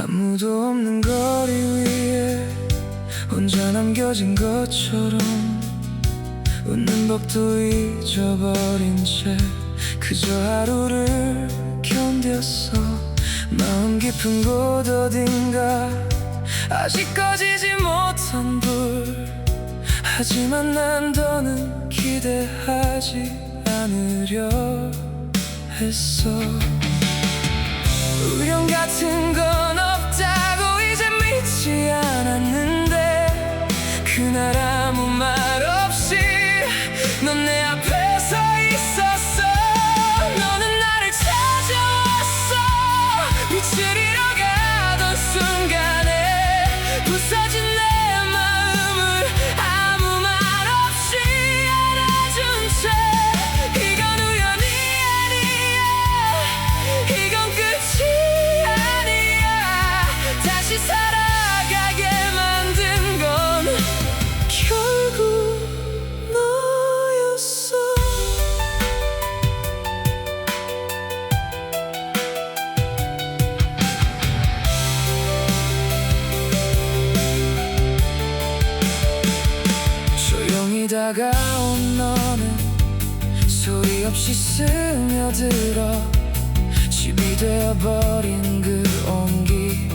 아무도 없는 거리 위에 혼자 남겨진 것처럼 웃는 법도 잊어버린 채 그저 하루를 견뎠어. 마음 깊은 곳 어딘가 아직 꺼지지 못한 불. 하지만 난 더는 기대하지 않으려 했어. 우연 같은 건 없다고 이제 믿지 않았는데 그날 아무 말 없이 넌 내 앞에 서 있었어. 너는 나를 찾아왔어. 빛을 잃어가던 순간에 부서진 내 마음을 아무 말 없이 안아준 채 이건 우연이 아니야. 이건 끝이 아니야. 다시 살아가게 만든 건 결국 너였어. 조용히 다가온 너는 소리 없이 스며들어 집이 되어버린 그 온기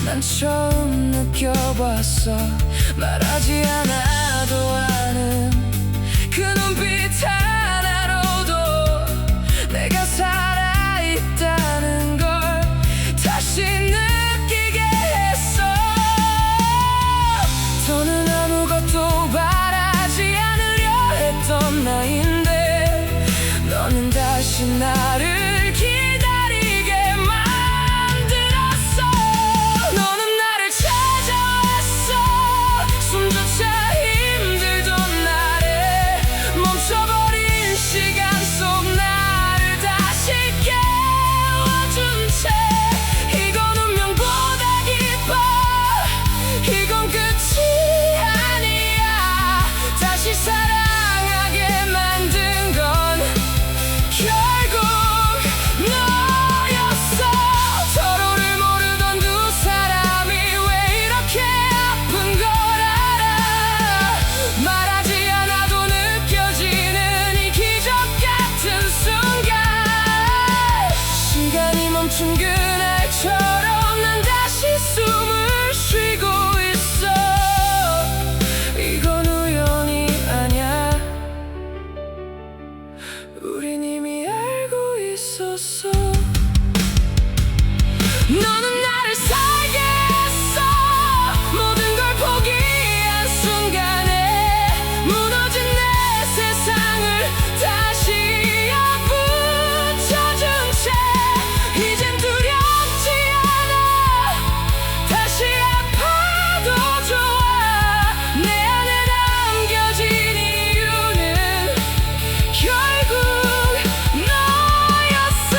난 처음 느껴봤어. 말하지 않아도 아는 그 눈빛 하나로도 내가 살아있다는 걸 다시 느끼게 했어. 더는 아무것도 바라지 않으려 했던 나인데 너는 다시 나를 기다리게 만들었어. 너는 나를 찾아왔어. 숨조차 힘들던 나를 멈춰버린 시간 속 나를 다시 깨워준 채 이건 운명보다 깊어. 이건 끝이 아니야. 다시 사랑하게 만든 건 결국 너였어. 서로를 모르던 두 사람이 왜 이렇게 아픈 걸 알아. 말하지 않아도 느껴지는 이 기적 같은 순간 시간이 멈춘 그날처럼 난 다시 숨을 쉬고 있어. 이건 우연이 아니야. 우린 이미 알고 있었어. 너는 나를 살게 했어. 모든 걸 포기한 순간에 무너진 내 세상을 다시 붙여준 채 이젠 두렵지 않아. 다시 아파도 좋아. 내 안에 남겨진 이유는 결국 너였어.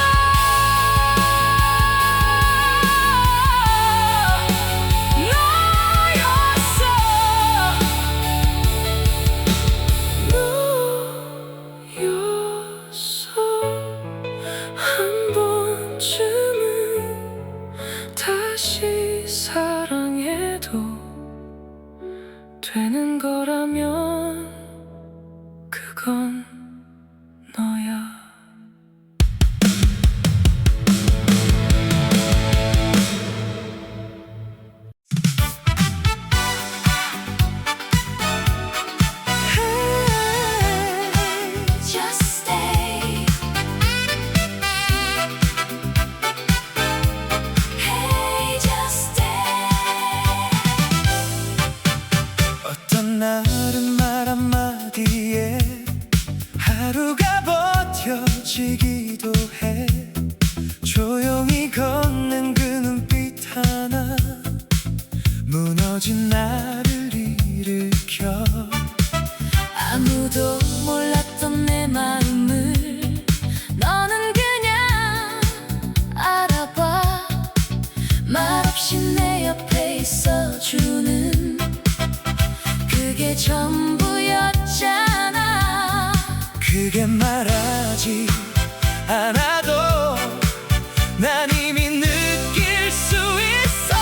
난 이미 느낄 수 있어.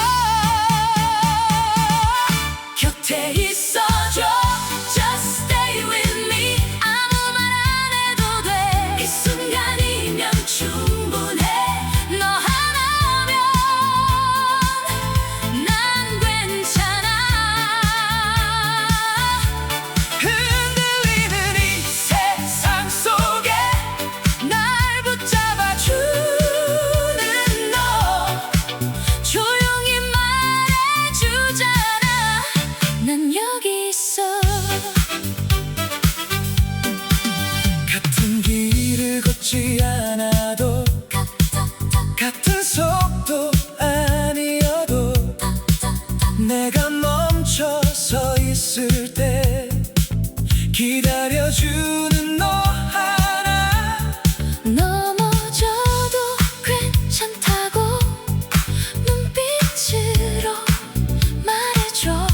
곁에 있어줘. Just stay with me. 아무 말 안 해도 돼. 이 순간이면 충분해. 너 하나면 난 괜찮아. 흔들리는 이 세상 속에 날 붙잡아주는 너, 조용히 말해주잖아. 난 여기 있어. 같은 길을 걷지 않아도, 같은 속도 아니어도 내가 멈춰서 있을 때 기다려주는 너 하나. 넘어져도 괜찮다고 눈빛으로 말해줘.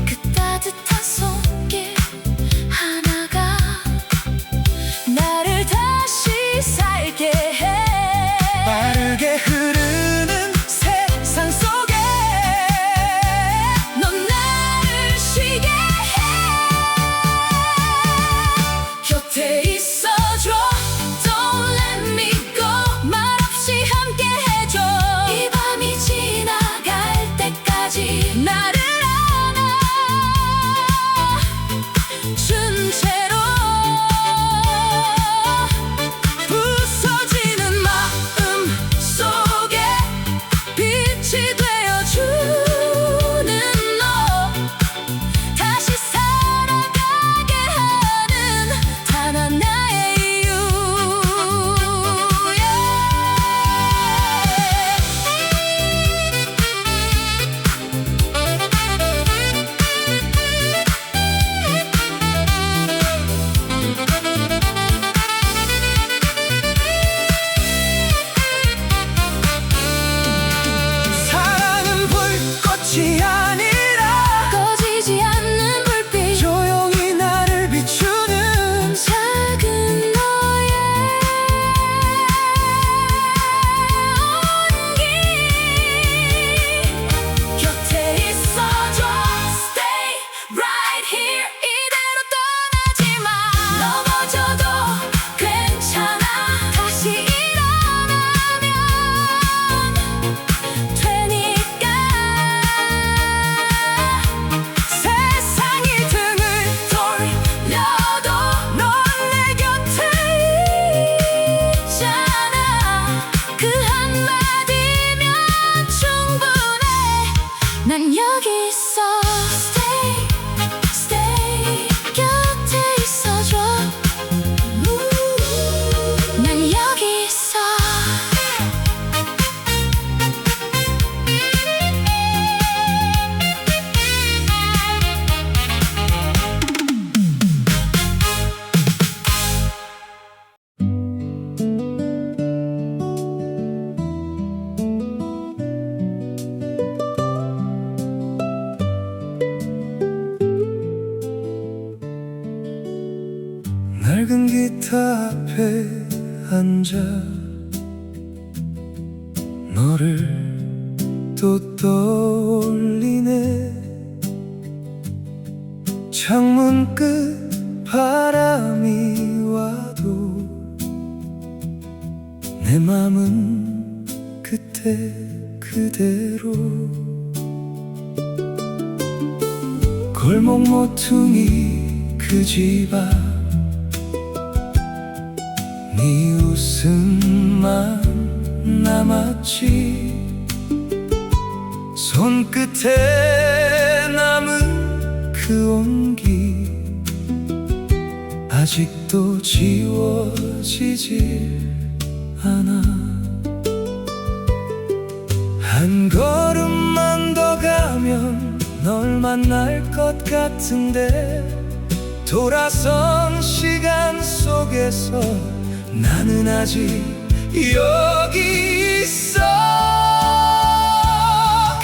그 따뜻한 손길 하나가 나를 다시 살게 해. 빠르게 흐르는 세상 속에 넌 나를 쉬게 해. 곁에 있어줘. Don't let me go. 말없이 함께 해줘. 이 밤이 지나갈 때까지 나를 안아준 채로 부서지는 마음 속에 빛이 되어주는 너, 다시 살아가게 하는 단 하나의 이유. 사랑은 불꽃이 아니라 꺼지지 않는 불빛, 조용히 나를 비추는 작은 너의 온기. 곁에 있어줘. Stay right here. 이대로 떠나지 마. 넘어져도 괜찮아. 다시 일어나면 되니까. 세상이 등을 돌려도 넌 내 곁에 있잖아. 그 한마디면 충분해. 난 여기 있어. Stay, stay. 곁에 있어줘. 난 여기 있어. 낡은 기타 앞에 앉아 너를 또 떠올리네. 창문 끝 바람이 와도 내 맘은 그때 그대로. 골목 모퉁이 그 집 앞 네 웃음만 남았지. 손끝에 남은 그 온기 아직도 지워지질 않아. 한 걸음만 더 가면 널 만날 것 같은데 돌아선 시간 속에서 나는 아직 여기 있어.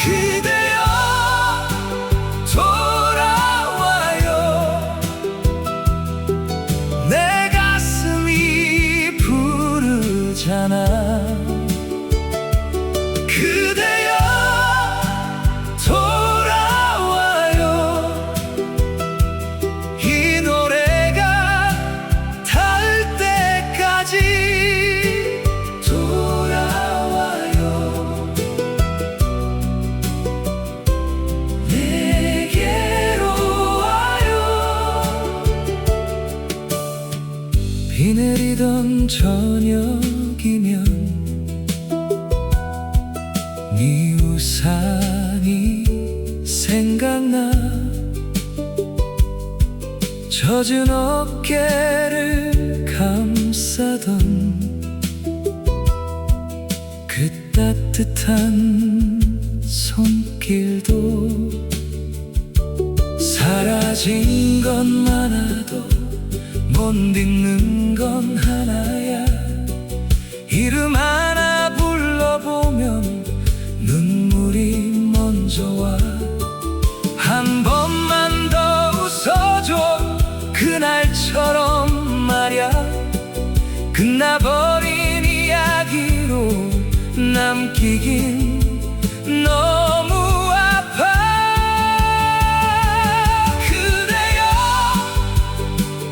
그대여 돌아와요. 내 가슴이 부르잖아. 네 우산이 생각나. 젖은 어깨를 감싸던 그 따뜻한 손길도 사라진 건 많아도 못 잊는 건 하나야. 이름 하나 불러보면 눈물이 먼저 와. 한 번만 더 웃어줘 그날처럼 말야. 끝나버린 이야기로 남기긴 너무 아파. 그대여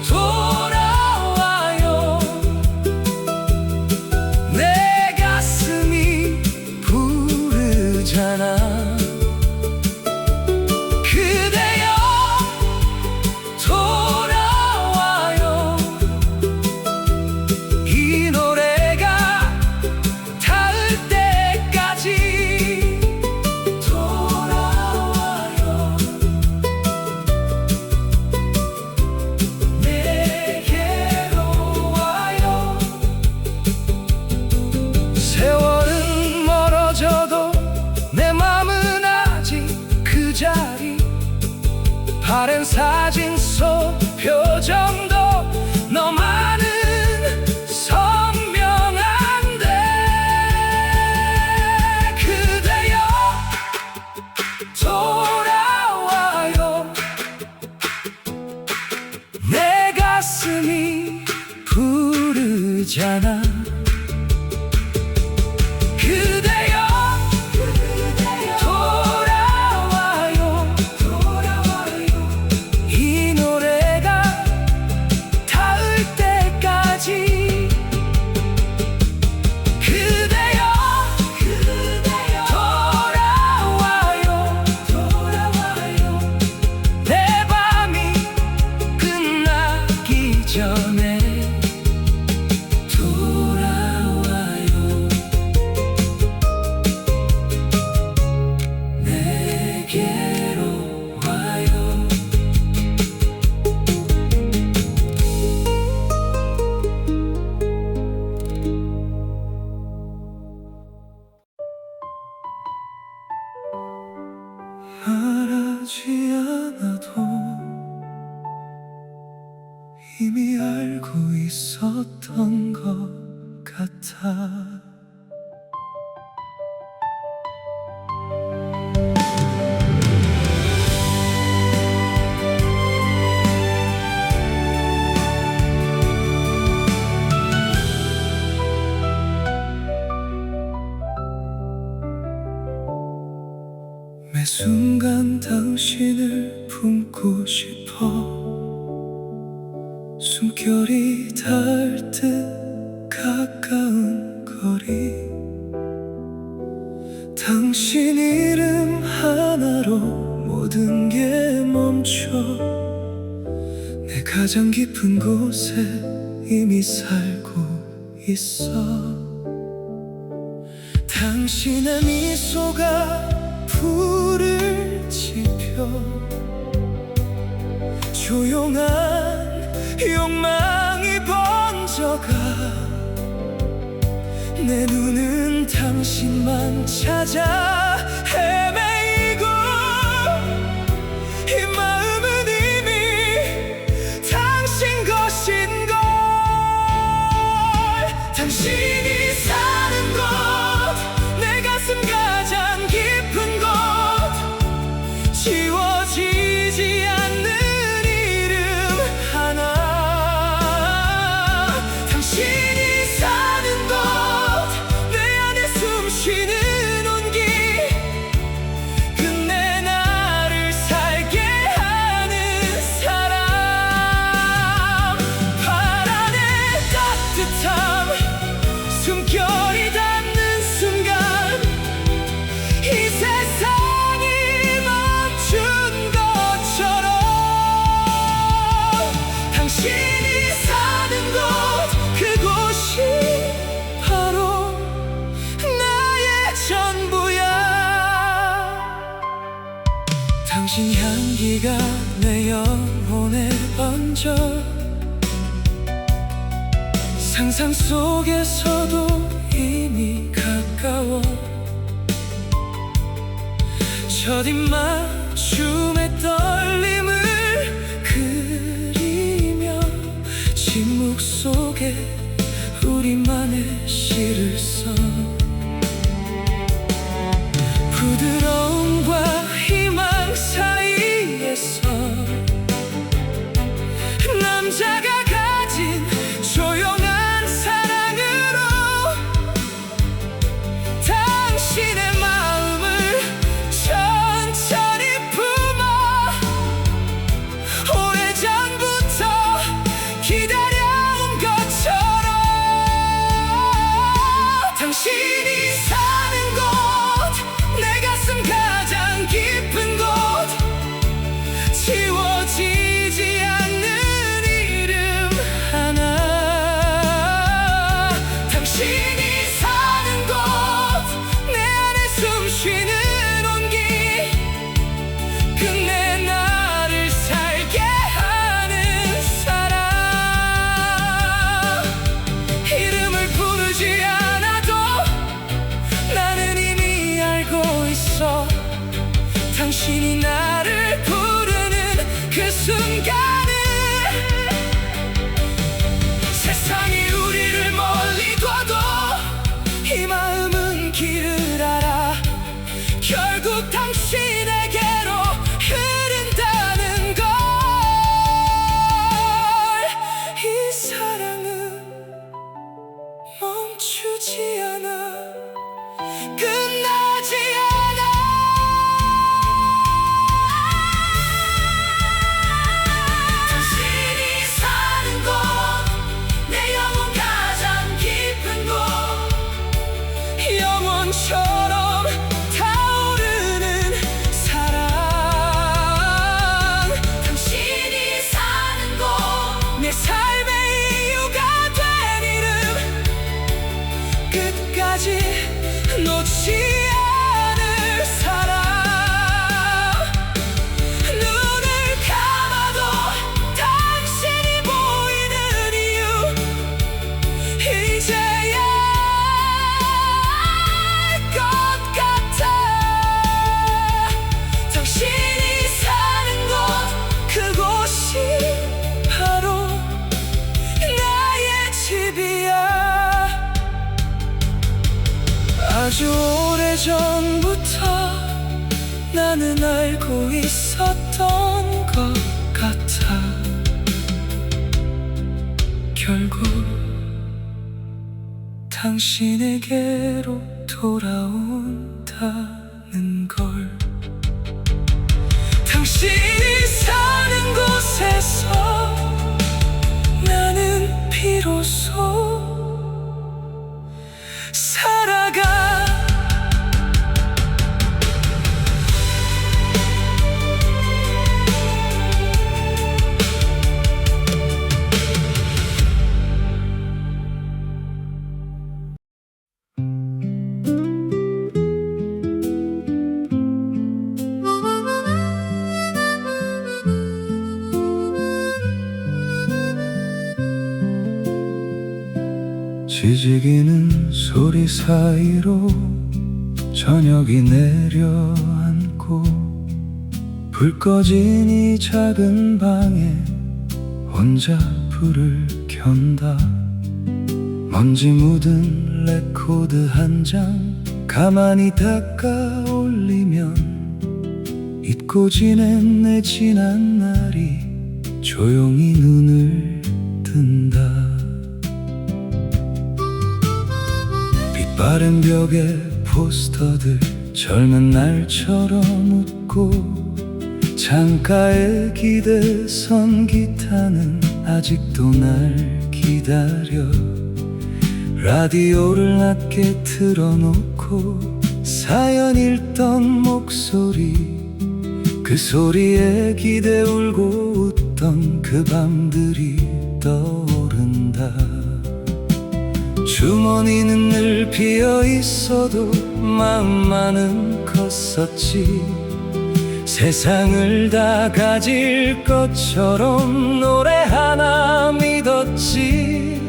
돌아와요. 내 가슴이 부르잖아. 그대여 돌아와요. 이 노래가 닿을 때까지 돌아와요. 내게로 와요. 세월은 멀어져도 내 맘은 아직 그 자리. 바랜 사진 속 표정도 너만은 선명한데. 그대여 돌아와요. 내 가슴이 부르잖아. 그대여 돌아와요. 이 노래가 닿을 때까지. 그대여 돌아와요. 내 밤이 끝나기 전에 돌아와요. 내게로 와요. 말하지 않아도 이미 알고 있었던 것 같아. 매 순간 당신을 품고 싶어. 숨결이 닿을 듯 가까운 거리. 당신 이름 하나로 모든 게 멈춰. 내 가장 깊은 곳에 이미 살고 있어. 당신의 미소가 불을 지펴. 조용한 욕망이 번져가. 내 눈은 당신만 찾아 헤매이고. 이 마음은 이미 당신 것인 걸. 당신이 사는 곳, 내 가슴 가장 깊은 곳. 지워지지 않는 이름 하나. 당신이 사는 곳, 내 안에 숨쉬는 온기. 당신 향기가 내 영혼에 번져 상상 속에서도 이미 가까워 첫 입맞춤의 떨림을 그리며 침묵 속에 우리만의 시를 써 부드러움과 희망 사이에서 남자가 가진 조용한 사랑으로 당신의 마음을 천천히 품어 오래전부터 기다려온 것처럼 당신이 사는 곳 내 가슴 가장 깊은 곳 지워지지 않는 이름 하나 당신이 사는 곳 내 안에 숨쉬는 온기 끝내 나를 살게 하는 사람 이름을 부르지 않아도 나는 이미 알고 있어 당신이 나를 부르는 그 순간을 세상이 우리를 멀리 둬도 이 마음은 길을 알아 결국 당신에게로 흐른다는 걸 이 사랑은 멈추지 않아 끝나지 않아 당신이 사는 곳 내 영혼 가장 깊은 곳 영원처럼 타오르는 사랑 당신이 사는 곳 내 삶의 이유가 된 이름 끝까지 놓지 않을 사람 눈을 감아도 당신이 보이는 이유 이제야 알 것 같아 당신이 사는 곳 그곳이 바로 나의 집이야 아주 오래전부터 나는 알고 있었던 것 같아 결국 당신에게로 돌아온다는 걸 당신이 사는 곳에서 나는 비로소 살아가 지지기는 소리 사이로 저녁이 내려앉고 불 꺼진 이 작은 방에 혼자 불을 켠다 먼지 묻은 레코드 한 장 가만히 닦아 올리면 잊고 지낸 내 지난 날이 조용히 눈을 뜬다 빛바랜 벽에 포스터들 젊은 날처럼 웃고 창가에 기대선 기타는 아직도 날 기다려 라디오를 낮게 틀어놓고 사연 읽던 목소리 그 소리에 기대 울고 웃던 그 밤들이 떠오른다 주머니는 늘 비어 있어도 마음만은 컸었지 세상을 다 가질 것처럼 노래 하나 믿었지.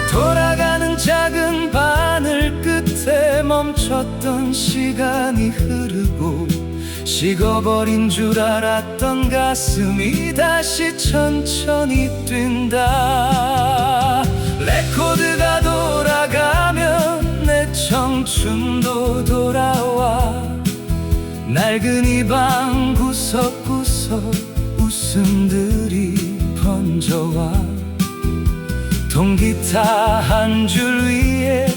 돌아가는 작은 바늘 끝에 멈췄던 시간이 흐르고 식어버린 줄 알았던 가슴이 다시 천천히 뛴다. 레코드가 돌아가면 내 청춘도 돌아와. 낡은 이 방 구석구석 웃음들이 번져와. 통기타 한 줄 위에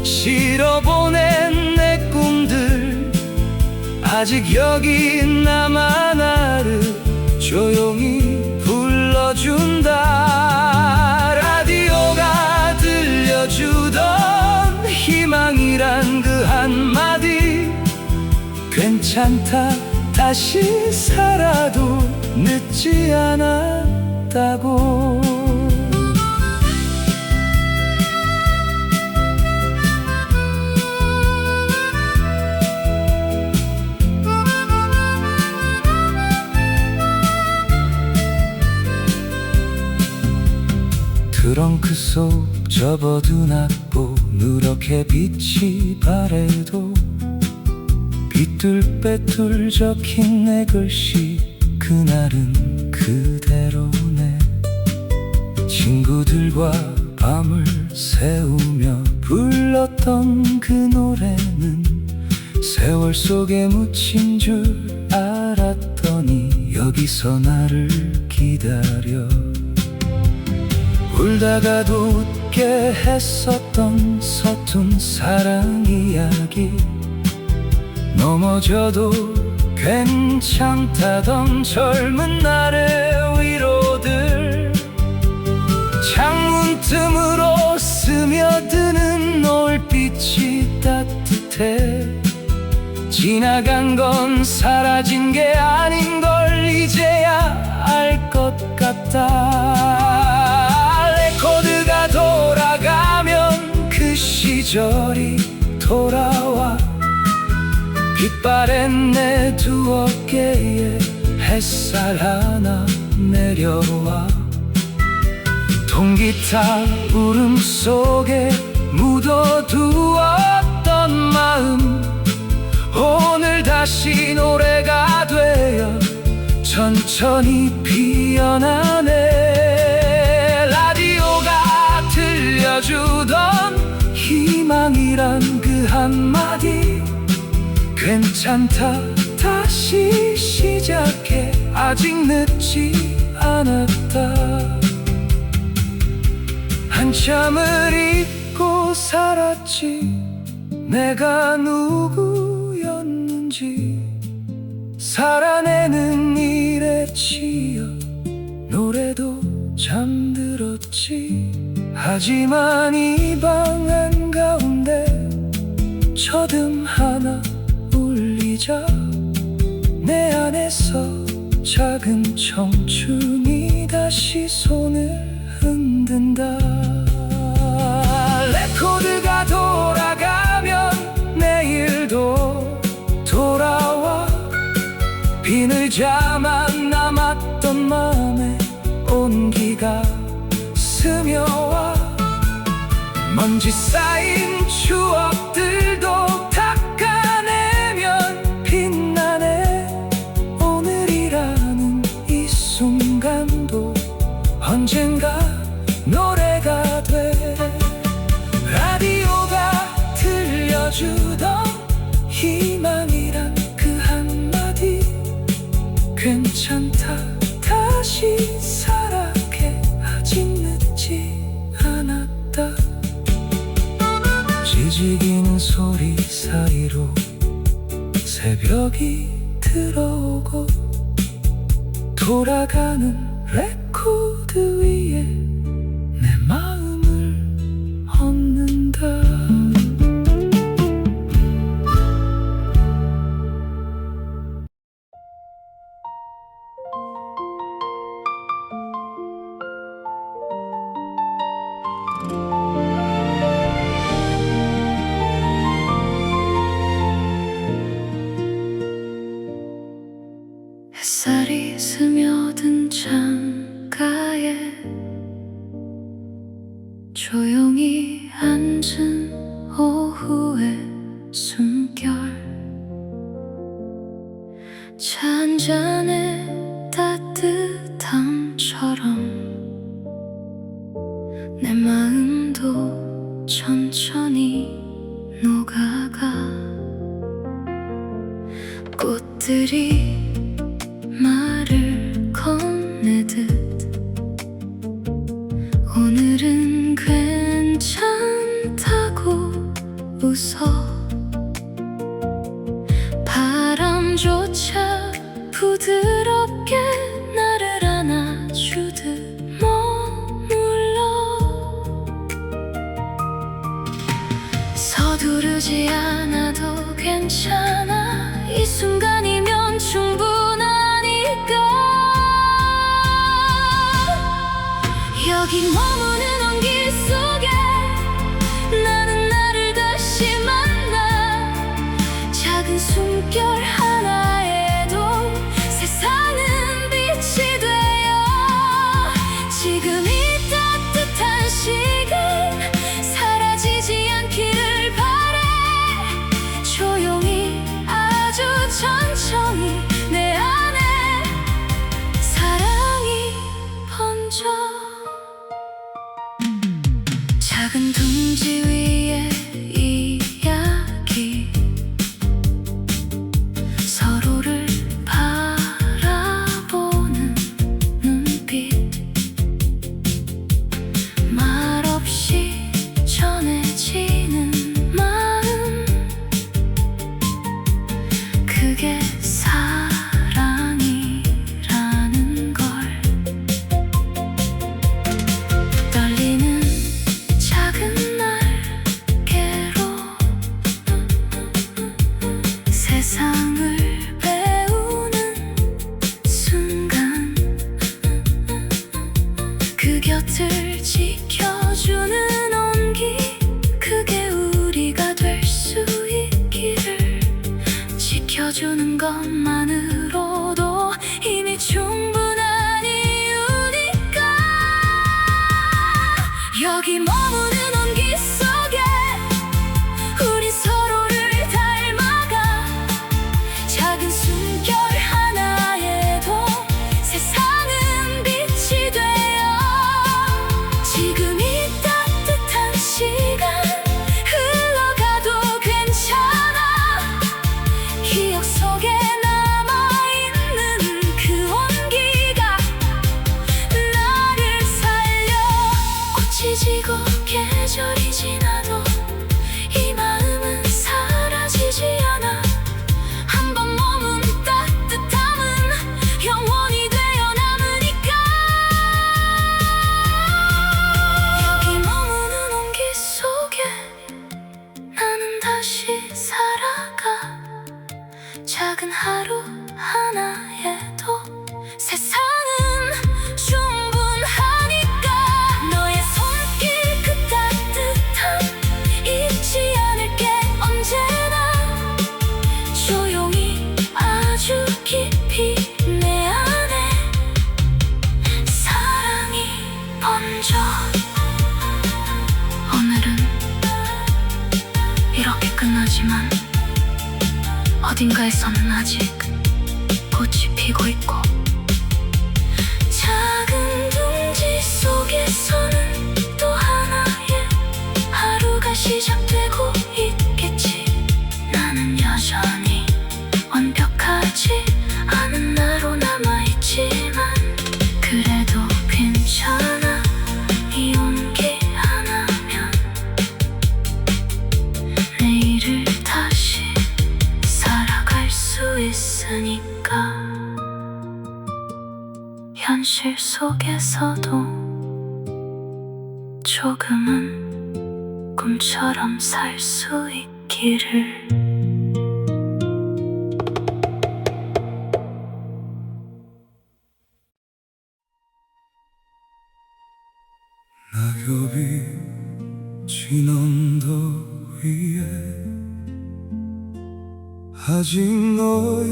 실어보낸 내 꿈들 아직 여기 남아 나를 조용히 불러준다. 라디오가 들려주던 희망이란 그 한마디, 괜찮다 다시 살아도 늦지 않았다고. 트렁크 속 접어둔 악보 누렇게 빛이 바래도 삐뚤빼뚤 적힌 내 글씨 그날은 그대로네. 친구들과 밤을 새우며 불렀던 그 노래는 세월 속에 묻힌 줄 알았더니 여기서 나를 기다려. 울다가도 웃게 했었던 서툰 사랑 이야기, 넘어져도 괜찮다던 젊은 날의 위로들, 창문 틈으로 스며드는 노을빛이 따뜻해. 지나간 건 사라진 게 아닌 걸 이제야 알 것 같다. 레코드가 돌아가면 그 시절이 돌아와. 빛바랜 내 두 어깨에 햇살 하나 내려와. 통기타 울음 속에 묻어두었던 마음 오늘 다시 노래가 되어 천천히 피어나네. 라디오가 들려주던 희망이란 그 한마디, 괜찮다 다시 시작해 아직 늦지 않았다. 한참을 잊고 살았지 내가 누구였는지. 살아내는 일에 치여 노래도 잠들었지. 하지만 이 방 한가운데 저듬 하나 울리자 내 안에서 작은 청춘이 다시 손을 흔든다. 레코드가 돌아가면 내일도 돌아와. 비늘자만 남았던 맘에 온기가 스며와. 먼지 쌓인 추억들도 닦아내면 빛나네. 오늘이라는 이 순간도 언젠가 노래가 돼. 라디오가 들려주던 희망이란 그 한마디, 괜찮다 다시 살아게 아직 늦지 않았다. 지지기는 소리 사이로 새벽이 들어오고 돌아가는 레코드 위에 내 마음을 얹는다. 잔의 따뜻함처럼 내 마음도 천천히 녹아가. 꽃들이 말을 건네듯 오늘은 괜찮다고 웃어. 바람조차 부드럽게 나를 안아주듯 머물러. 서두르지 않아도 괜찮아. 이 순간이면 충분하니까. 여기 머무는 온기 속에 나는 나를 다시 만나. 작은 숨결 하나에도 세상은 빛이 되어. 지금 이 따뜻한 시간 사라지지 않기를 바래. 조용히 아주 천천히 내 안에 사랑이 번져. 작은 둥지 위에 이야기, 서로를 바라보는 눈빛, 말없이 전해지는 마음, 그게 사랑이라는 걸. 떨리는 작은 날개로 세상을 배우는 순간, 그 곁을 지켜주는 온기, 그게 우리가 될 수 있기를. 지켜주는 것만으로도 이미 충분한 이유니까. 여기 머무는 온기 속에 우린 서로를 닮아가. 작은 숨결 하나에도 세상은 빛이 되어. 지금 이 따뜻한 시간 흘러가도 괜찮아. 기억 속에 남아있는 그 온기가 나를 살려. 꽃이 지고 계절이 지나도 이 마음은 사라지지 않아. 한 번 머문 따뜻함은 영원히 되어 남으니까. 여기 머무는 온기 속에 나는 다시 살아가. 작은 하루 하나에도 세상은 충분하니까. 너의 손길 그 따뜻함 잊지 않을게 언제나. 조용히 아주 깊이 내 안에 사랑이 번져. 오늘은 이렇게 끝나지만 어딘가에서는 아직 꽃이 피고 있고. 작은 둥지 속에서는 또 하나의 하루가 시작되고 있겠지. 나는 여전히 완벽하지 않은 나로 남아있지만 그래도 괜찮아. 이 온기 하나면 내일을 다시 살아갈 수 있으니까. 현실 속에서도 조금은 꿈처럼 살 수 있기를. 낙엽이 진 언덕 위에 아직 너의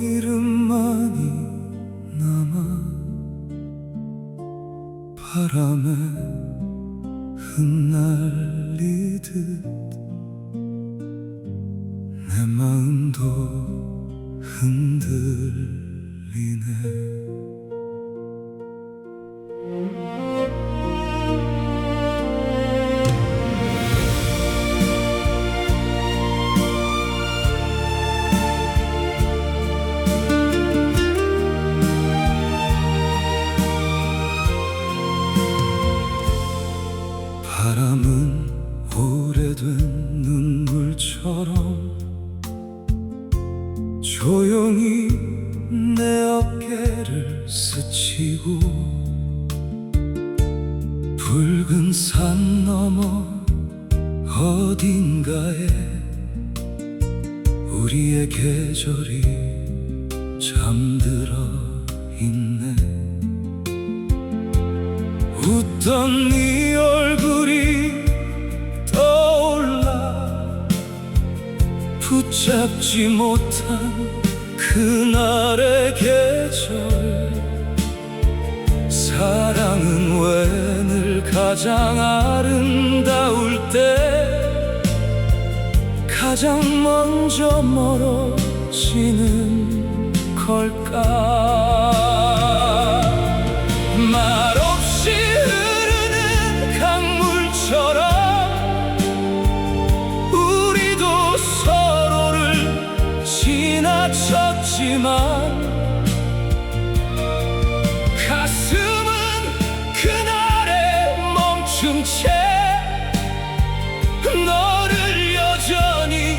이름만이 남아. 바람에 흩날리듯 내 마음도 흔들려. 들리네. 바람은 오래된 눈물처럼 조용히 내 어깨를 스치고 붉은 산 너머 어딘가에 우리의 계절이 잠들어 있네. 웃던 네 얼굴이 떠올라 붙잡지 못한 그날의 계절. 사랑은 왜 늘 가장 아름다울 때 가장 먼저 멀어지는 걸까. 말없이 흐르는 강물처럼 우리도 서로를 지나쳤지만 가슴은 그날에 멈춘 채 너를 여전히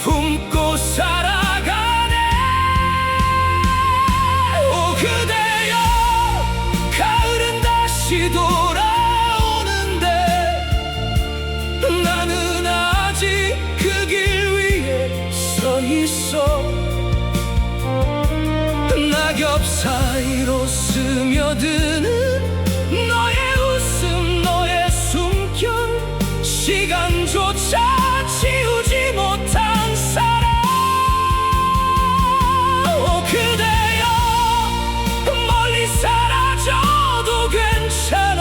품고 살아가네. 오 그대여, 가을은 다시 돌아오는데 나는 아직 그 길 위에 서 있어. 낙엽 사이로 스며드는 너의 웃음, 너의 숨결, 시간조차 지우지 못한 사랑. 오 그대여, 멀리 사라져도 괜찮아.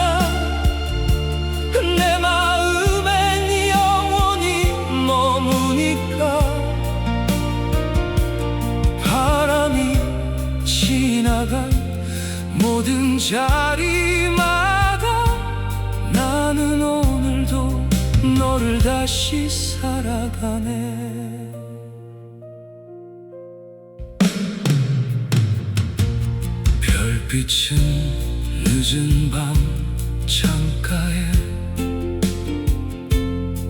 내 마음엔 영원히 머무니까. 바람이 지나간 모든 자리마다 나는 오늘도 너를 다시 살아가네. 별빛은 늦은 밤 창가에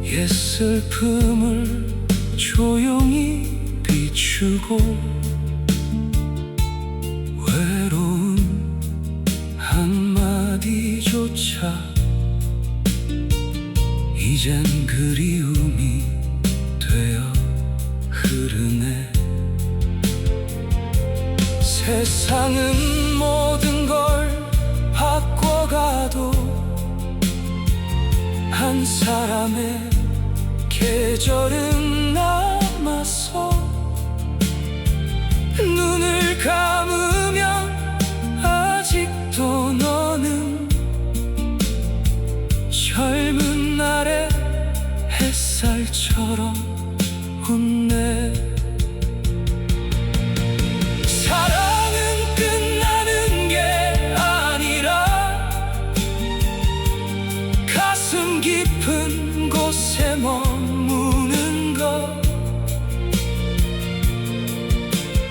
옛 슬픔을 조용히 비추고 외로운 한마디조차 이젠 그리움이 되어 흐르네. 세상은 모든 걸 바꿔가도 한 사람의 계절은 남아서 눈을 감으면 아직도 너는 젊은 날의 햇살처럼 웃네. 사랑은 끝나는 게 아니라 가슴 깊은 곳에 머무는 것.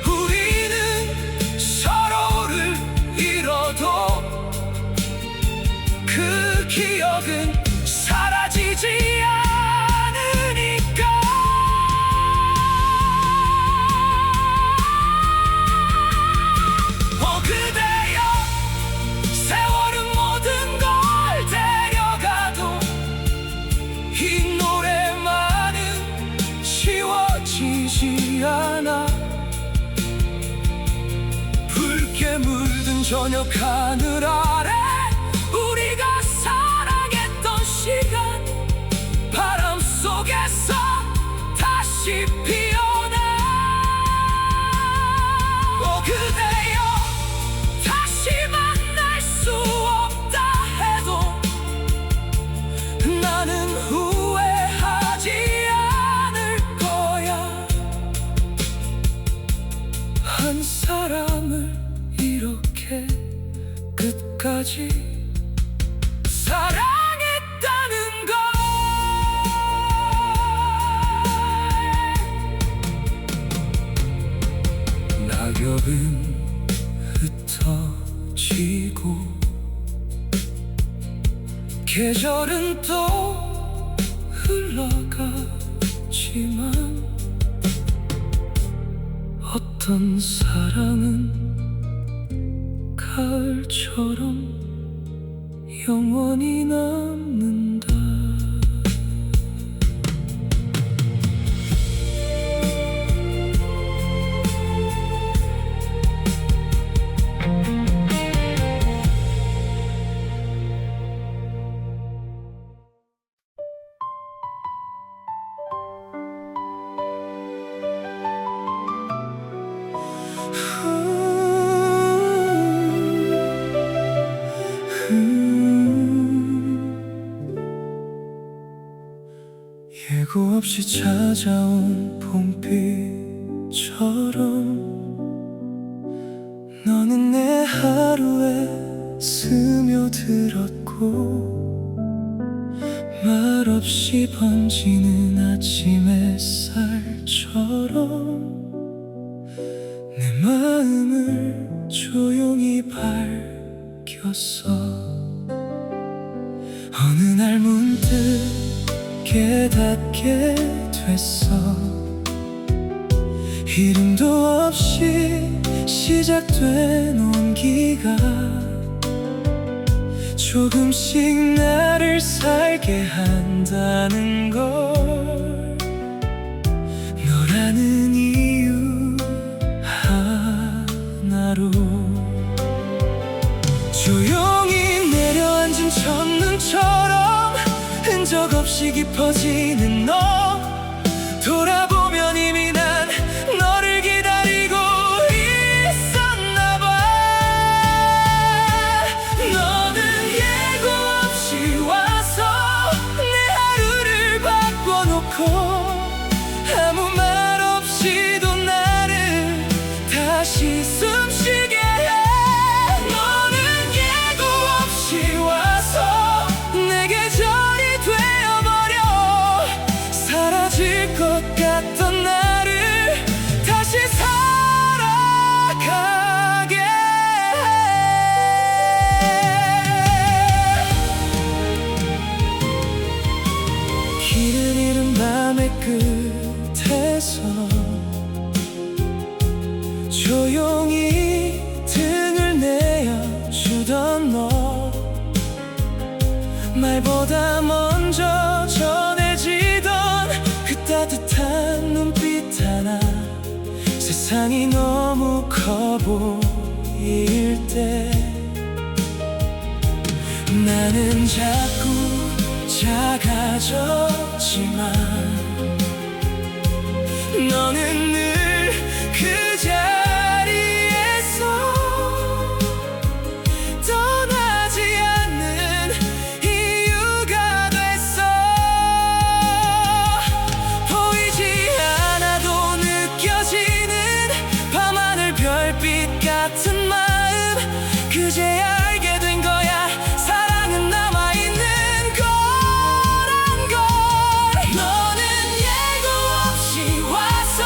우리는 서로를 잃어도 그 기억은 사라지지 않으니까. 오 그대여, 세월은 모든 걸 데려가도 이 노래만은 지워지지 않아. 붉게 물든 저녁 하늘 아래 우리가 사랑했던 시간 바람 속에서 다시 피어나. 오 그대여, 다시 만날 수 없다 해도 나는 후회하지 않을 거야. 한 사람을 이렇게 끝까지 사랑했다는 걸. 낙엽은 흩어지고 계절은 또 흘러가지만 어떤 사랑은 가을처럼 영원히 남는다. 예고 없이 찾아온 봄비처럼 너는 내 하루에 스며들었고 말없이 번지는 아침 햇살처럼 내 마음을 조용히 밝혔어. 어느 날 문득 깨닫게 됐어. 이름도 없이 시작된 온기가 조금씩 나를 살게 한다는 걸. 너라는 이유 하나로 조용히 내려앉은 첫눈처럼 흔적 없이 깊어지는 너. 돌아보면 이미 난 너를 기다리고 있었나 봐. 너는 예고 없이 와서 내 하루를 바꿔놓고 아무 말 없이도 나를 다시 숨쉬게 해. 너는 예고 없이 와서 내 계절이 사라질 것 같던 나를 다시 살아가게 해. 길을 잃은 밤의 끝에서 조용히 등을 내어주던 너. 말보다 먼저 전해지던 그 따뜻한 눈빛 하나. 세상이 너무 커 보일 때 나는 자꾸 작아졌지만 너는 늘 그 자리에서 떠나지 않는 이유가 됐어. 보이지 않아도 느껴지는 밤하늘 별빛 같은 마음. 그제야 알게 된 거야. 사랑은 남아있는 거란 걸. 너는 예고 없이 와서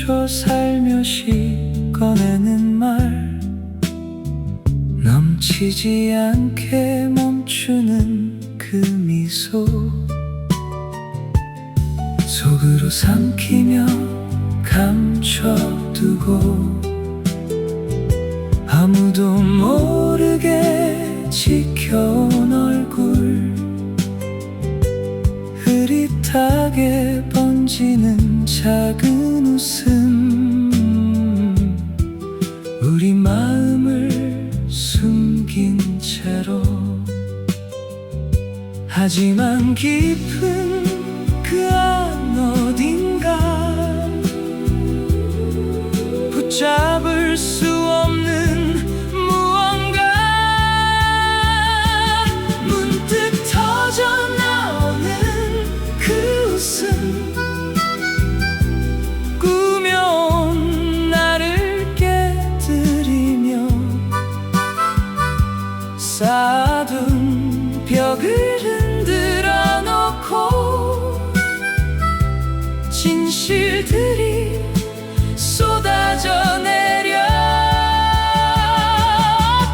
멈춰 살며시 꺼내는 말, 넘치지 않게 멈추는 그 미소, 속으로 삼키며 감춰두고 아무도 모르게 지켜온 얼굴, 흐릿하게 번지는 작은 웃음, 우리 마음을 숨긴 채로. 하지만 깊은 그 안 어딘가 붙잡을 수 없는 무언가, 문득 터져 나오는 그 웃음, 꾸며온 나를 깨뜨리며 쌓아둔 벽을 흔들어 놓고 진실들이 쏟아져 내려.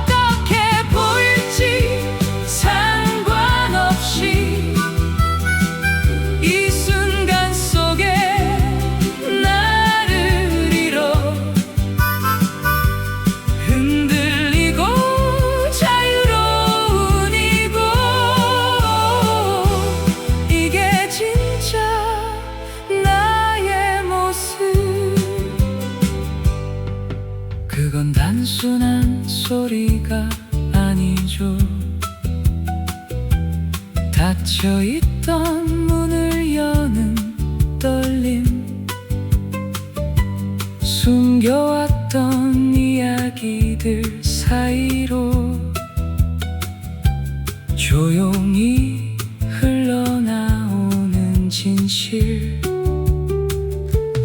어떻게 보일지 상관없이 이 순간 속에 나를 잃어 흔들리고 자유로운 이곳, 이게 진짜 나의 모습. 그건 단순한 소리가 아니죠. 닫혀있던 문을 여는 떨림, 숨겨왔던 이야기들 사이로 조용히 흘러나오는 진실,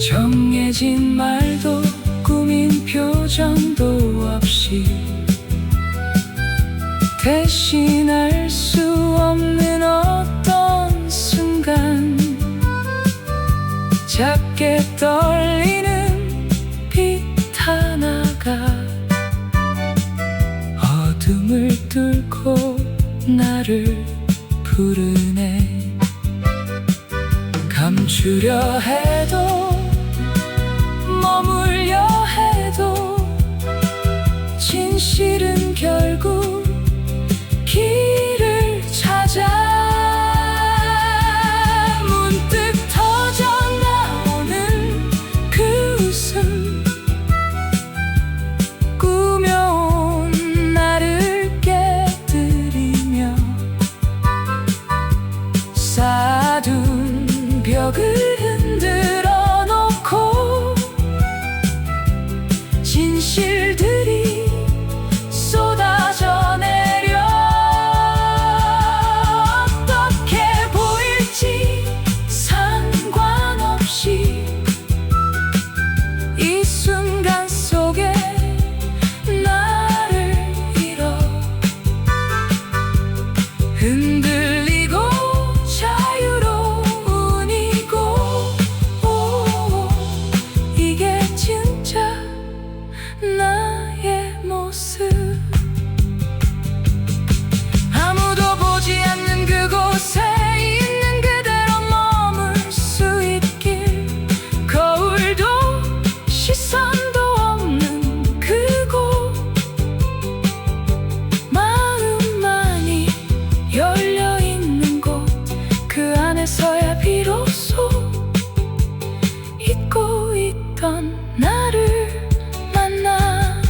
정해진 말도 꾸민 표정도 없이 대신할 수 없는 어떤 순간, 작게 떨리는 빛 하나가 어둠을 뚫고 나를 부르네. 감추려 해도 머물려 해도 진실은 결국 길을 찾아. 문득 터져 나오는 그 웃음, 꾸며온 나를 깨뜨리며 쌓아둔 벽을 흔들어 놓고 진실들이 쏟아져 내려. 어떻게 보일지 상관없이 이 순간 속에 나를 잃어 흔들리고 자유로운 이곳, 이게 진짜 나의 모습. 아무도 보지 않는 그곳에 있는 그대로 머물 수 있길, 거울도 시선도 없는 그곳, 마음만이 열려있는 곳, 그 안에서야 비로소 잊고 있던 나를 만나.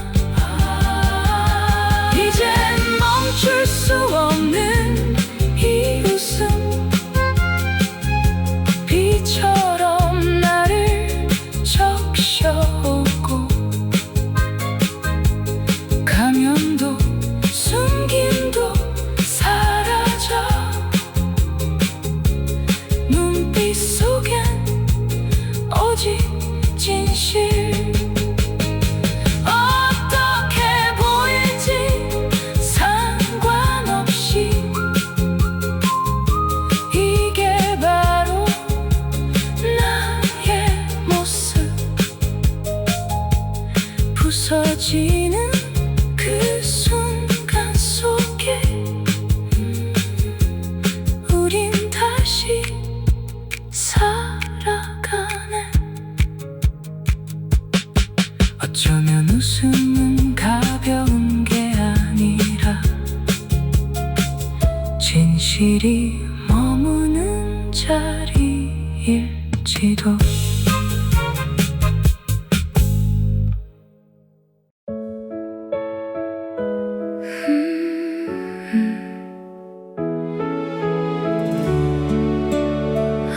현실이 머무는 자리일지도.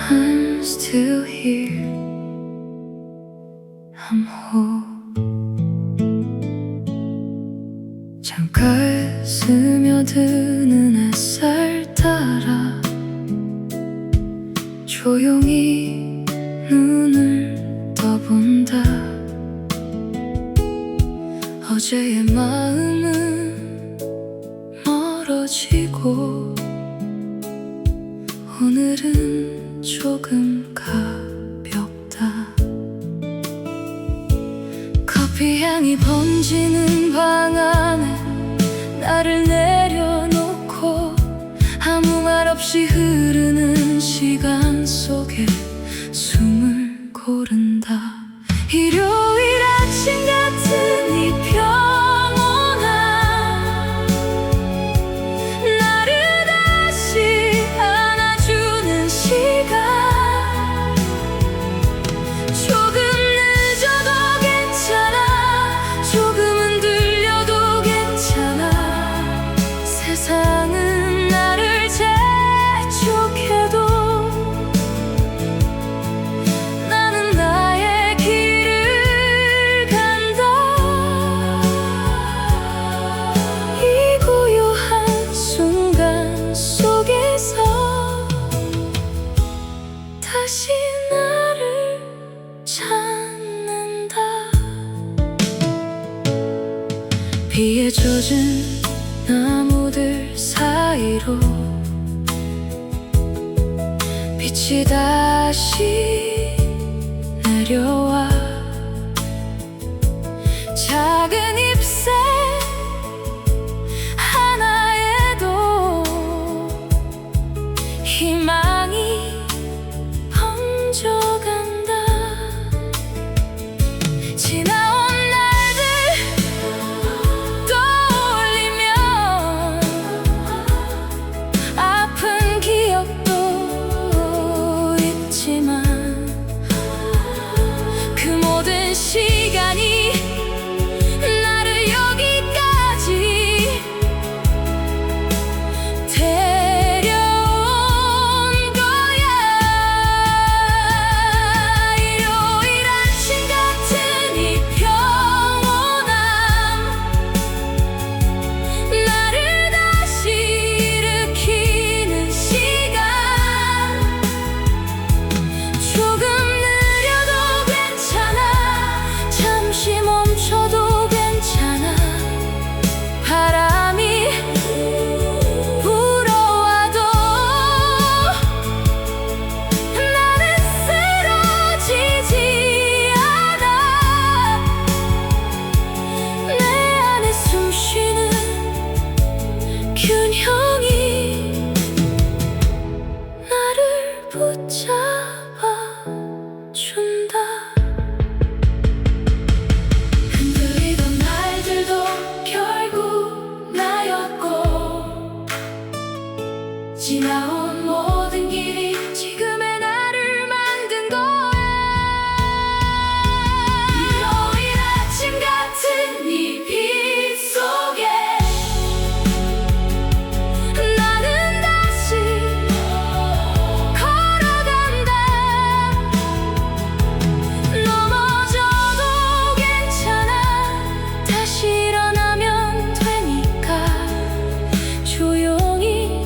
I'm still here. 함호 창가에 스며드는 햇살 따라 조용히 눈을 떠본다. 어제의 마음은 멀어지고 오늘은 조금 가볍다. 커피 향이 번지는 방 안에 나를 내려놓고 아무 말 없이 흐르는 시간 속에 숨을 고른다. 일요일 아침 같은 이 평온함, 나를 다시 안아주는 시간. 조금 늦어도 괜찮아, 조금은 들려도 괜찮아. 세상은 나를 재촉해도 나는 나의 길을 간다. 이 고요한 순간 속에서 다시 나를 찾는다. 비에 젖은 나무들 사이로 빛이 다시 내려와. 작은 잎새 하나에도 희망이 번져간다. 지나온 날들 떠올리면 아픈 기억도 있지만 그 모든 시간이 나를 여기까지 데려온 거야. 일요일 아침 같은 이 평온함, 나를 다시 일으키는 시간. 조금 느려도 괜찮아, 잠시 멈춰도 괜찮아. 바람이 불어와도 나는 쓰러지지 않아. 내 안에 숨쉬는 균형이 나를 붙잡아준다. 흔들리던 날들도 결국 나였고, 지나온 모든 길이 지금의 나를 만든 거야. 일요일 아침 같은 이 빛 속에 나는 다시 걸어간다. 넘어져도 괜찮아, 다시 일어나면 되니까. 조용히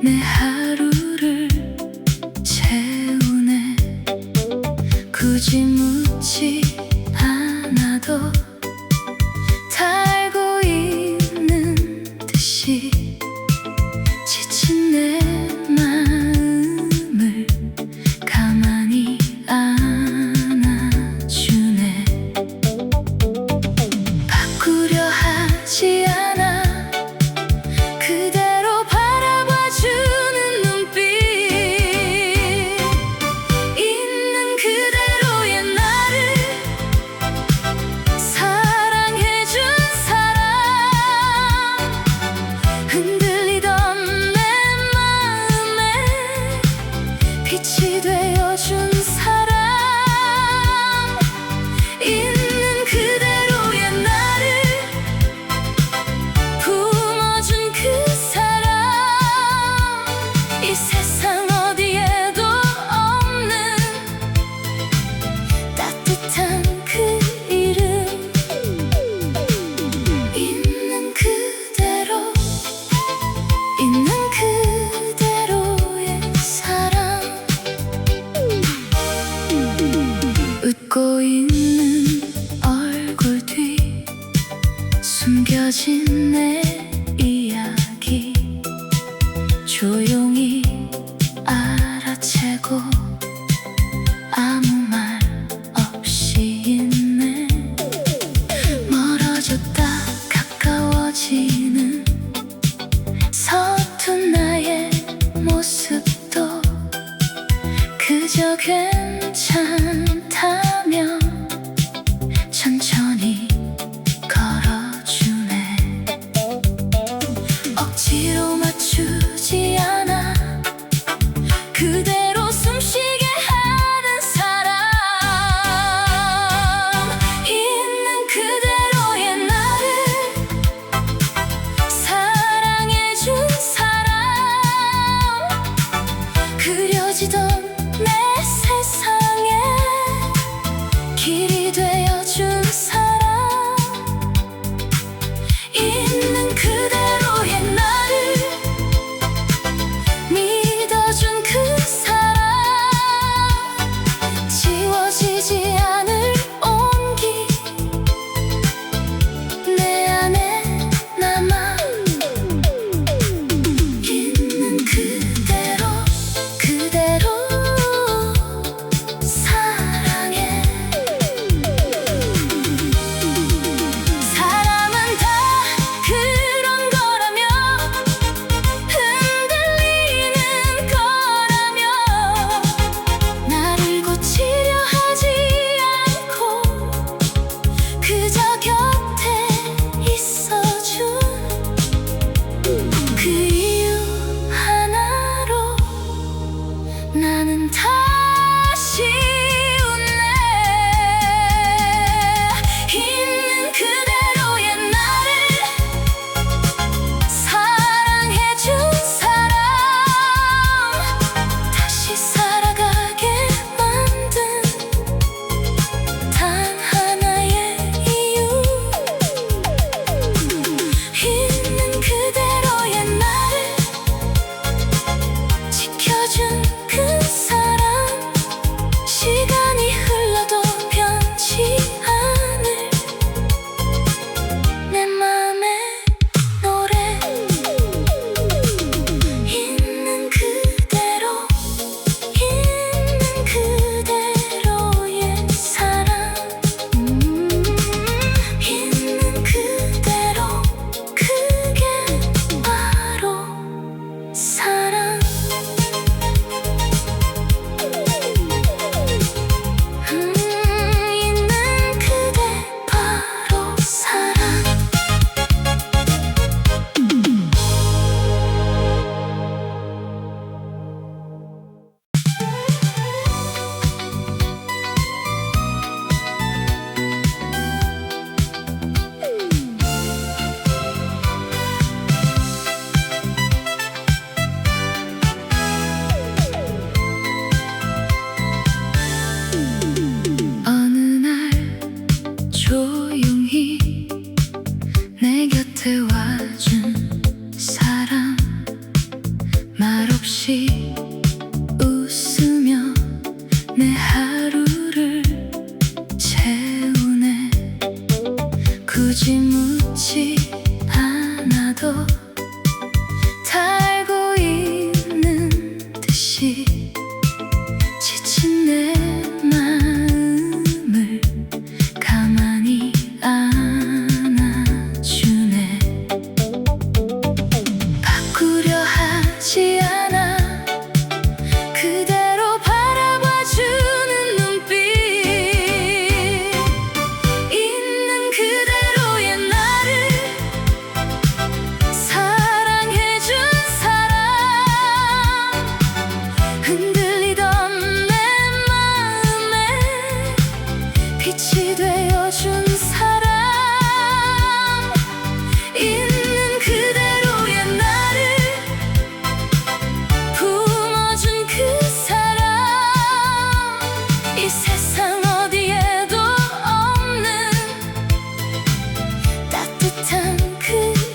내 하루를 채우네. 굳이 묻지 않아도 다 알고 있는 듯이 지친 내 마음을 가만히 안아주네. 바꾸려 하지 않아 그대로 바라봐주는 눈빛. 있는 그대로의 나를 사랑해준 사람, 흔들리던 내 마음에 빛이 되어준 사람. 있는 그대로의 나를 품어준 그 사람. 이 세상 어디에도 없는 따뜻한 그 이름. 있는 그대로, 있는 그대로의 사랑. 웃고 있는 얼굴 뒤 숨겨진 내 이야기 조용히 알아채고 아무 말 없이 있네. 멀어졌다 가까워지는 서툰 나의 모습도 그저 괜찮다며 천천히 걸어주네. 억지로 맞추지 않아 그대로 숨쉬게 하는 사람. 있는 그대로의 나를 사랑해준 사람. 그려지던 내 세상 없이 웃으며 내 하루를 채우네. 굳이 묻지 않아도 다 알고 있는 듯이 지친 내 마음을 가만히 안아주네. 바꾸려 하지 않아 그대로 바라봐주는 눈빛. 있는 그대로의 나를 사랑해준 사람, 흔들리던 내 마음에 빛이 되어준 사람. 있는 그대로의 나를 품어준 그 사람. 이 세상 어디에도 없는 따뜻한 그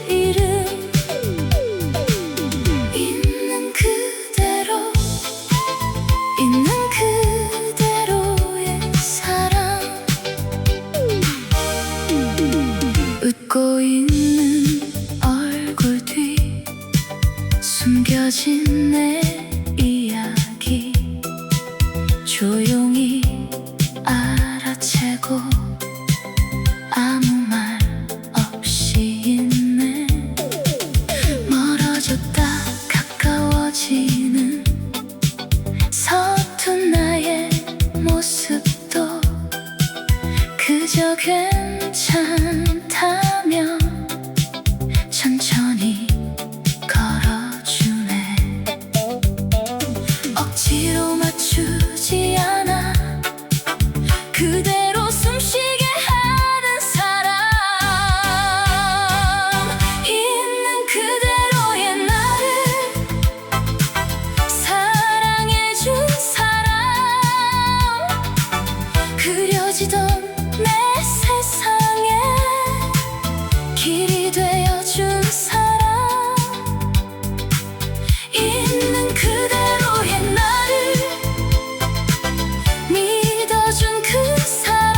이름. 있는 그대로, 있는 그대로의 사랑. 웃고 있는 얼굴 뒤 숨겨진 내 이야기 조용히 알아채고 아무 말 없이 있네. 멀어졌다 가까워지는 서툰 나의 모습도 그저 괜찮다며 천천히 걸어주네. 억지로 맞추지 않아 그대로 숨쉬게 하는 사람. 있는 그대로의 나를 사랑해준 사람, 그려지던 내 세상에 길이 되어준 사람. 있는 그대로의 나를 믿어준 그 사람.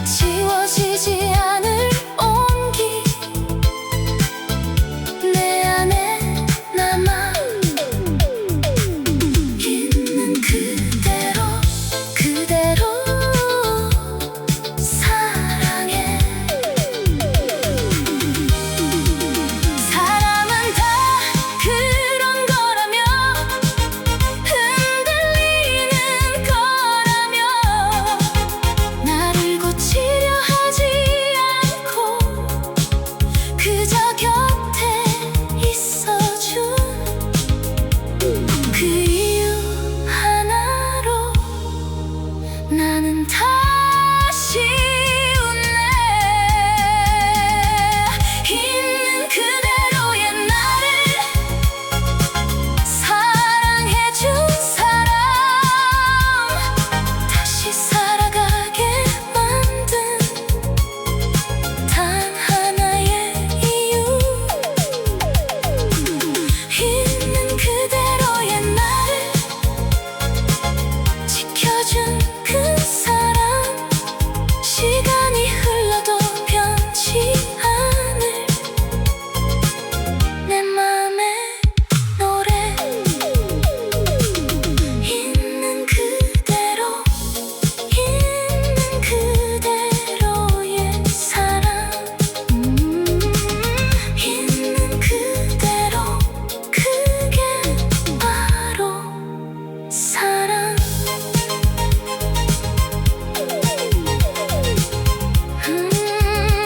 지워지지 않을 온기 내 안에 남아. 있는 그대로, 그대로 사랑해. 사람은 다 그런 거라며, 흔들리는 거라며, 나를 고치려 하지 않고 그저 곁에 있어준 그 이유 하나로 나는 다시 웃네. 있는 그대로의 나를 사랑해준 사람, 다시 살아가게 만든 단 하나의 이유. 있는 그대로의 나를 지켜준 그 사람. 시간이 흘러도 변치 않을 내 맘의 노래. 있는 그대로, 있는 그대로의 사랑. 있는 그대로, 그게 바로 사랑.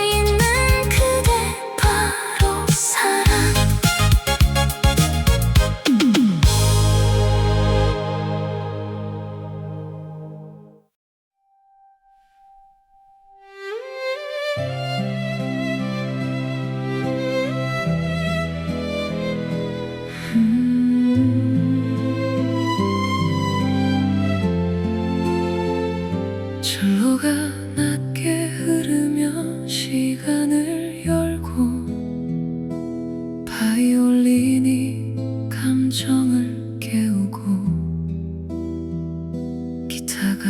있는 그대 바로 사랑. 절로가 낮게 흐르며 시간을 열고 바이올린이 감정을 깨우고 기타가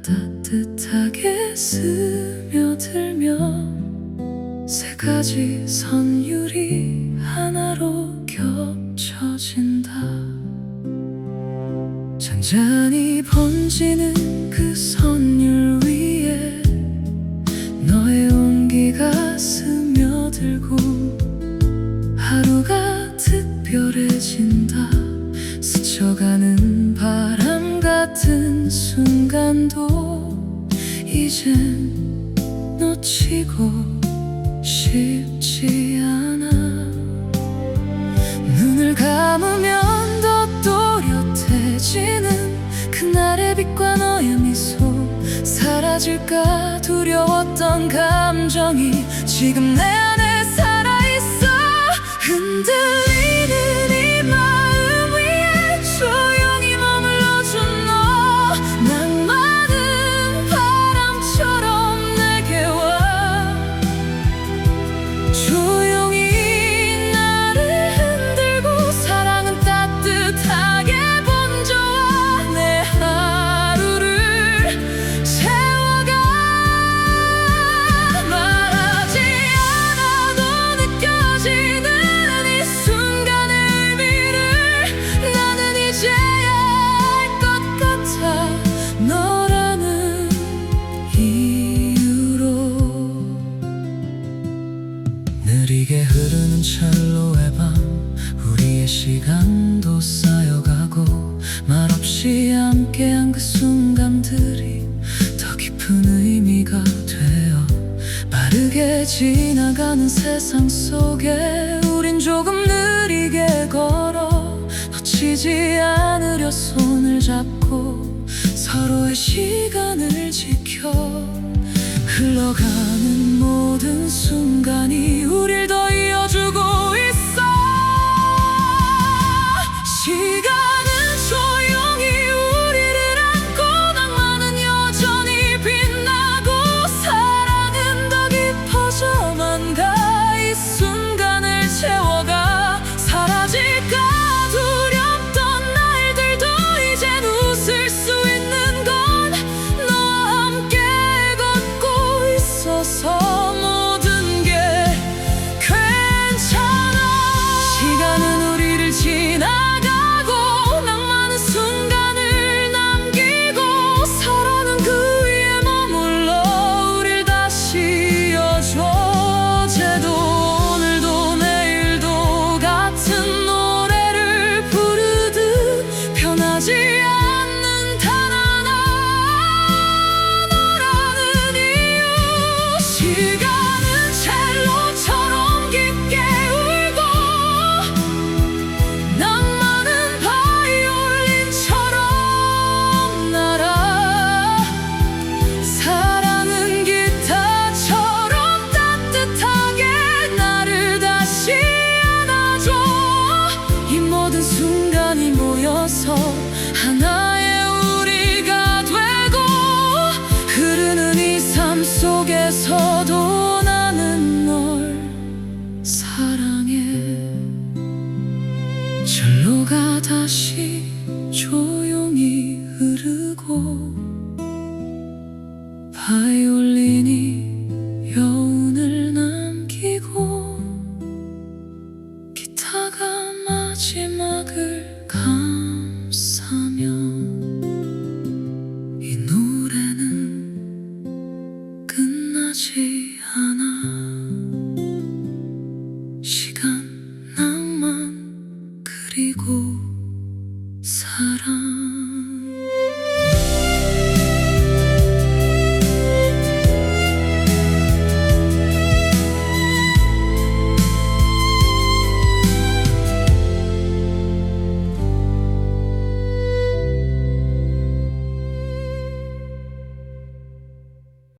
따뜻하게 스며들며 세 가지 선율이 하나로 겹쳐진다. 잔잔히 번지는 그 선율 위에 너의 온기가 스며들고 하루가 특별해진다. 스쳐가는 바람 같은 순간도 이젠 놓치고 싶지 않아. 눈을 감으면 더 또렷해지는 그날의 빛과 너의 미소. 사라질까 두려웠던 감정이 지금 내 안에 살아있어. 흔들리는 이 마음 위에 조용히 머물러준 너. 낭만은 바람처럼 내게 와 조용히 나를 흔들고 사랑은 따뜻하게 번져와 내 하루를 채워가. 말하지 않아도 느껴지는 이 순간의 의미를 나는 이제야 알 것 같아. 너라는 이유로. 느리게 흐르는 첼로의 밤, 우리의 시간도 쌓여가고 말없이 함께한 그 순간들이 더 깊은 의미가 되어 빠르게 지나가는 세상 속에 우린 조금 느리게 걸어 놓치지 않으려 손을 잡고 서로의 시간을 지켜. 흘러가는 모든 순간이 우릴 더 이어주고 있어. 시간은 조용히 우리를 안고 낭만은 여전히 빛나고 사랑은 더 깊어져만 가. 이 순간을 채워가. 사라질까 두렵던 날들도 이젠 웃을 수 있는 건 너와 함께 걷고 있어서 모든 게 괜찮아. 시간은 우리를 지나가고 낭만은 순간을 남기고 사랑은 그 위에 머물러 우릴 다시 이어줘. 어제도 오늘도 내일도 같은 노래를 부르듯 변하지 않는 단 하나 너라는 이유. 시간은 첼로처럼 깊게 울고 낭만은 바이올린처럼 날아. 사랑은 기타처럼 따뜻하게 나를 다시 안아줘. 이 모든 순간이 모여서 하나의 우리가 되고 흐르는 이 삶 속에서도 나는 널 사랑해. 첼로가 다시 조용히 흐르고 바이올린이 여운을 남기고 기타가 마지막을 감싸며 이 노래는 끝나지 않아. 시간, 낭만, 그리고 사랑.